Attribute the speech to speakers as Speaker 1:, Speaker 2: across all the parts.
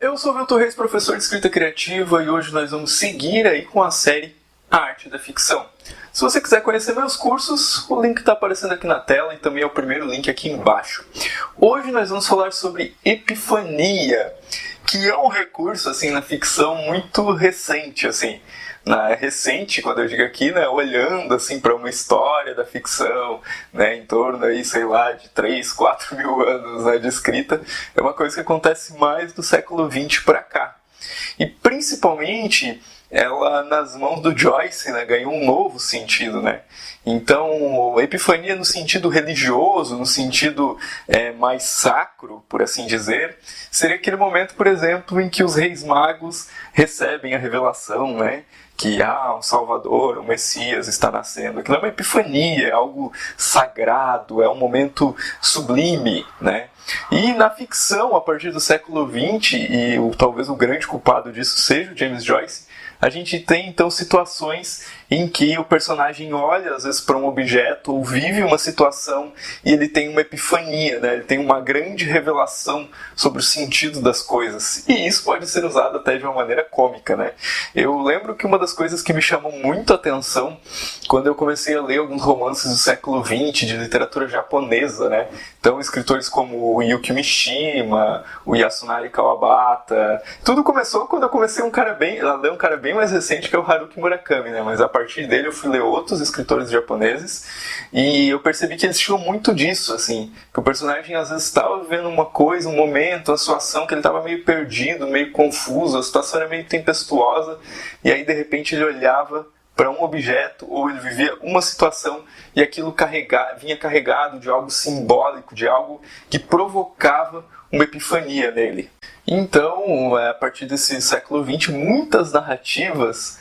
Speaker 1: Eu sou o Viltor Reis, professor de escrita criativa, e hoje nós vamos seguir aí com a série A Arte da Ficção. Se você quiser conhecer meus cursos, o link está aparecendo aqui na tela e também é o primeiro link aqui embaixo. Hoje nós vamos falar sobre epifania, que é um recurso assim na ficção muito recente, assim. Recente, quando eu digo aqui, né, olhando assim para uma história da ficção, né, em torno aí, sei lá, de 3, 4 mil anos, né, de escrita, é uma coisa que acontece mais do século XX para cá. E principalmente ela nas mãos do Joyce, né, ganhou um novo sentido, né? Então, epifania no sentido religioso, no sentido mais sacro, por assim dizer, seria aquele momento, por exemplo, em que os reis magos recebem a revelação, né? Que um Salvador, um Messias está nascendo. Aquilo é uma epifania, é algo sagrado, é um momento sublime, né? E na ficção, a partir do século XX, e talvez o grande culpado disso seja o James Joyce, a gente tem então situações em que o personagem olha às vezes para um objeto ou vive uma situação e ele tem uma epifania, né? Ele tem uma grande revelação sobre o sentido das coisas. E isso pode ser usado até de uma maneira cômica, né? Eu lembro que uma das coisas que me chamou muito a atenção quando eu comecei a ler alguns romances do século XX de literatura japonesa, né? Então escritores como o Yuki Mishima, o Yasunari Kawabata, tudo começou quando eu comecei a ler um cara bem mais recente que é o Haruki Murakami, né? Mas a partir dele eu fui ler outros escritores japoneses e eu percebi que eles tinham muito disso, assim, que o personagem às vezes estava vivendo uma coisa, um momento, uma situação que ele estava meio perdido, meio confuso, a situação era meio tempestuosa e aí de repente ele olhava para um objeto ou ele vivia uma situação e aquilo vinha carregado de algo simbólico, de algo que provocava uma epifania nele. Então, a partir desse século XX, muitas narrativas,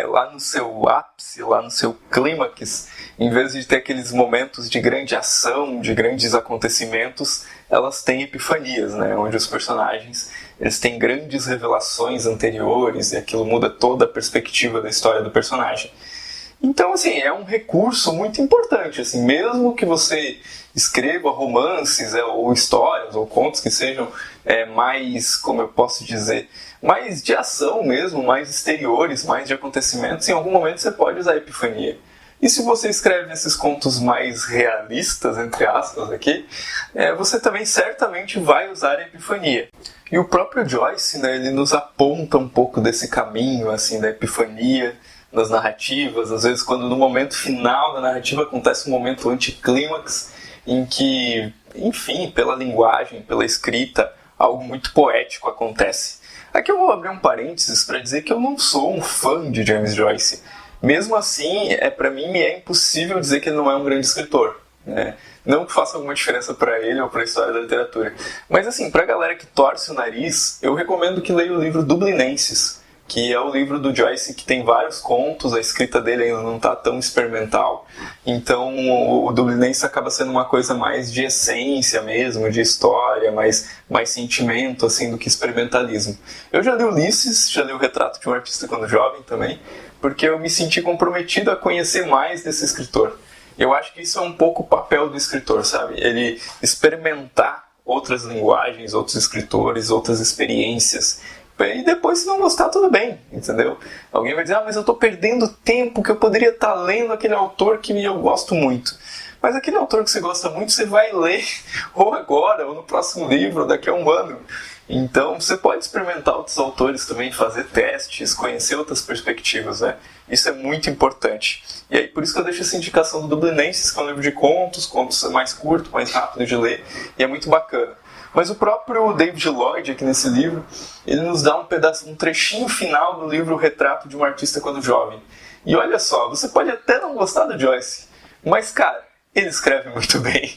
Speaker 1: lá no seu ápice, lá no seu clímax, em vez de ter aqueles momentos de grande ação, de grandes acontecimentos, elas têm epifanias, né? Onde os personagens eles têm grandes revelações anteriores e aquilo muda toda a perspectiva da história do personagem. Então, assim, é um recurso muito importante, assim, mesmo que você escreva romances, ou histórias, ou contos que sejam mais, como eu posso dizer, mais de ação mesmo, mais exteriores, mais de acontecimentos, em algum momento você pode usar a epifania. E se você escreve esses contos mais realistas, entre aspas, aqui, você também certamente vai usar a epifania. E o próprio Joyce, né, ele nos aponta um pouco desse caminho, assim, da epifania, das narrativas, às vezes quando no momento final da narrativa acontece um momento anticlímax, em que, enfim, pela linguagem, pela escrita, algo muito poético acontece. Aqui eu vou abrir um parênteses para dizer que eu não sou um fã de James Joyce. Mesmo assim, para mim é impossível dizer que ele não é um grande escritor, né? Não que faça alguma diferença para ele ou para a história da literatura. Mas assim, para a galera que torce o nariz, eu recomendo que leia o livro Dublinenses, que é o livro do Joyce que tem vários contos, a escrita dele ainda não está tão experimental. Então o Dublinenses acaba sendo uma coisa mais de essência mesmo, de história, mais sentimento assim, do que experimentalismo. Eu já li Ulisses, já li o Retrato de um Artista Quando Jovem também, porque eu me senti comprometido a conhecer mais desse escritor. Eu acho que isso é um pouco o papel do escritor, sabe? Ele experimentar outras linguagens, outros escritores, outras experiências. E depois, se não gostar, tudo bem, entendeu? Alguém vai dizer, mas eu estou perdendo tempo que eu poderia estar lendo aquele autor que eu gosto muito. Mas aquele autor que você gosta muito, você vai ler ou agora, ou no próximo livro, ou daqui a um ano. Então, você pode experimentar outros autores também, fazer testes, conhecer outras perspectivas, né? Isso é muito importante. E aí, por isso que eu deixo essa indicação do Dublinenses, que é um livro de contos mais curto, mais rápido de ler, e é muito bacana. Mas o próprio David Lloyd, aqui nesse livro, ele nos dá um trechinho final do livro O Retrato de um Artista Quando Jovem. E olha só, você pode até não gostar do Joyce, mas, cara, ele escreve muito bem,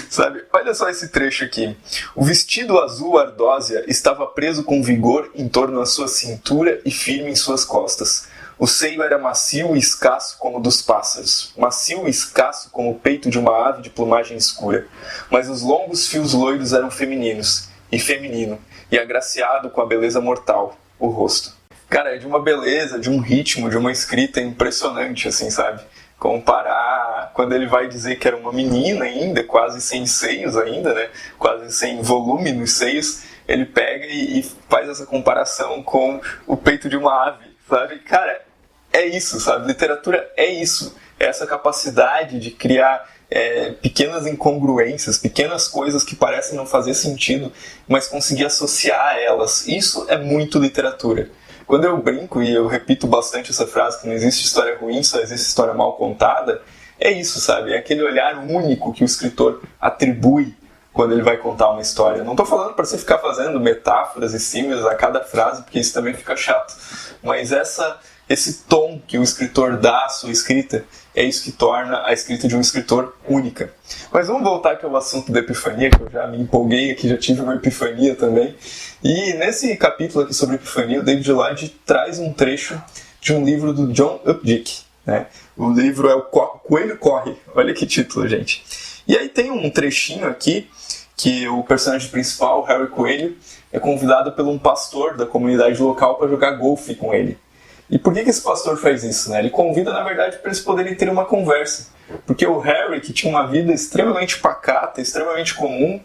Speaker 1: sabe? Olha só esse trecho aqui. O vestido azul ardósia estava preso com vigor em torno à sua cintura e firme em suas costas. O seio era macio e escasso como o dos pássaros, macio e escasso como o peito de uma ave de plumagem escura. Mas os longos fios loiros eram femininos, e feminino, e agraciado com a beleza mortal, o rosto. Cara, é de uma beleza, de um ritmo, de uma escrita impressionante, assim, sabe? Comparar quando ele vai dizer que era uma menina ainda, quase sem seios ainda, né? Quase sem volume nos seios, ele pega e faz essa comparação com o peito de uma ave, sabe? Cara, é isso, sabe? Literatura é isso. É essa capacidade de criar pequenas incongruências, pequenas coisas que parecem não fazer sentido, mas conseguir associar elas. Isso é muito literatura. Quando eu brinco, e eu repito bastante essa frase, que não existe história ruim, só existe história mal contada, é isso, sabe? É aquele olhar único que o escritor atribui quando ele vai contar uma história. Não estou falando para você ficar fazendo metáforas e símiles a cada frase, porque isso também fica chato. Mas esse tom que o escritor dá à sua escrita é isso que torna a escrita de um escritor única. Mas vamos voltar aqui ao assunto da epifania, que eu já me empolguei aqui, já tive uma epifania também. E nesse capítulo aqui sobre epifania, o David Lloyd traz um trecho de um livro do John Updike, né? O livro é o Coelho Corre. Olha que título, gente. E aí tem um trechinho aqui que o personagem principal, Harry Coelho, é convidado por um pastor da comunidade local para jogar golfe com ele. E por que esse pastor faz isso, né? Ele convida, na verdade, para eles poderem ter uma conversa. Porque o Harry, que tinha uma vida extremamente pacata, extremamente comum,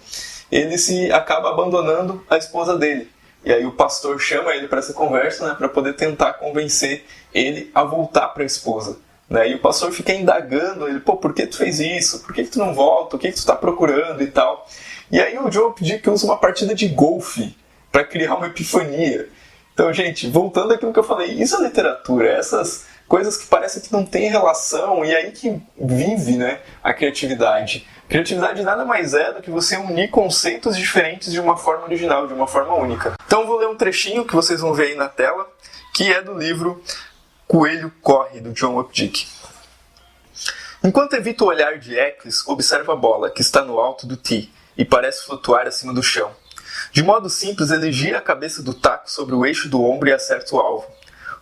Speaker 1: ele se acaba abandonando a esposa dele. E aí o pastor chama ele para essa conversa, né, para poder tentar convencer ele a voltar para a esposa. Né? E o pastor fica indagando ele, por que tu fez isso? Por que tu não volta? O que tu está procurando e tal? E aí o Joe pediu que use uma partida de golfe para criar uma epifania. Então, gente, voltando àquilo que eu falei, isso é literatura, essas coisas que parecem que não têm relação, e aí que vive, né, a criatividade. Criatividade nada mais é do que você unir conceitos diferentes de uma forma original, de uma forma única. Então eu vou ler um trechinho que vocês vão ver aí na tela, que é do livro Coelho Corre, do John Updike. Enquanto evita o olhar de Eccles, observa a bola, que está no alto do tee, e parece flutuar acima do chão. De modo simples, ele gira a cabeça do taco sobre o eixo do ombro e acerta o alvo.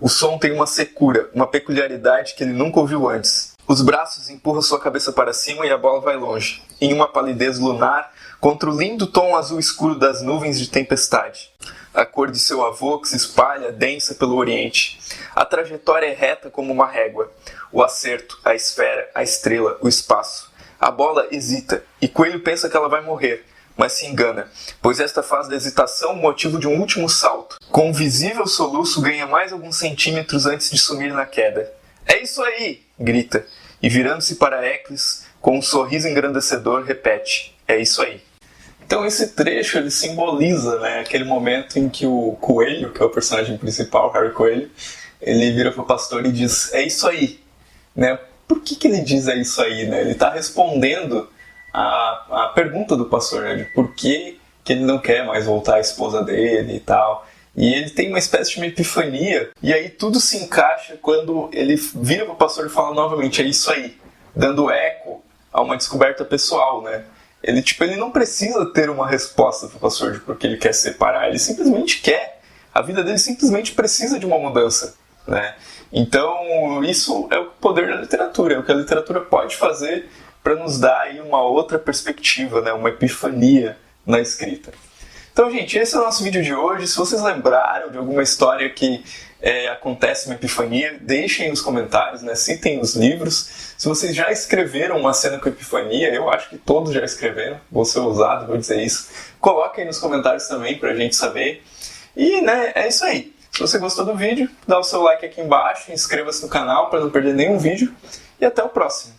Speaker 1: O som tem uma secura, uma peculiaridade que ele nunca ouviu antes. Os braços empurram sua cabeça para cima e a bola vai longe, em uma palidez lunar, contra o lindo tom azul escuro das nuvens de tempestade. A cor de seu avô que se espalha, densa pelo oriente. A trajetória é reta como uma régua. O acerto, a esfera, a estrela, o espaço. A bola hesita, e Coelho pensa que ela vai morrer, mas se engana, pois esta faz da hesitação o motivo de um último salto. Com um visível soluço, ganha mais alguns centímetros antes de sumir na queda. "É isso aí!" grita, e virando-se para Eccles, com um sorriso engrandecedor, repete: "É isso aí." Então esse trecho ele simboliza, né, aquele momento em que o Coelho, que é o personagem principal, Harry Coelho, ele vira para o pastor e diz: "É isso aí." Né? Por que ele diz "é isso aí"? Né? Ele está respondendo a pergunta do pastor, né, de por que ele não quer mais voltar à esposa dele e tal. E ele tem uma espécie de uma epifania, e aí tudo se encaixa quando ele vira para o pastor e fala novamente: "É isso aí", dando eco a uma descoberta pessoal, né? Ele não precisa ter uma resposta para o pastor de por que ele quer se separar, ele simplesmente quer. A vida dele simplesmente precisa de uma mudança, né? Então isso é o poder da literatura, é o que a literatura pode fazer para nos dar aí uma outra perspectiva, né? Uma epifania na escrita. Então, gente, esse é o nosso vídeo de hoje. Se vocês lembraram de alguma história que acontece uma epifania, deixem nos comentários, né? Citem os livros. Se vocês já escreveram uma cena com epifania, eu acho que todos já escreveram, vou ser ousado, vou dizer isso. Coloquem nos comentários também pra gente saber. E, né, é isso aí. Se você gostou do vídeo, dá o seu like aqui embaixo, inscreva-se no canal para não perder nenhum vídeo e até o próximo.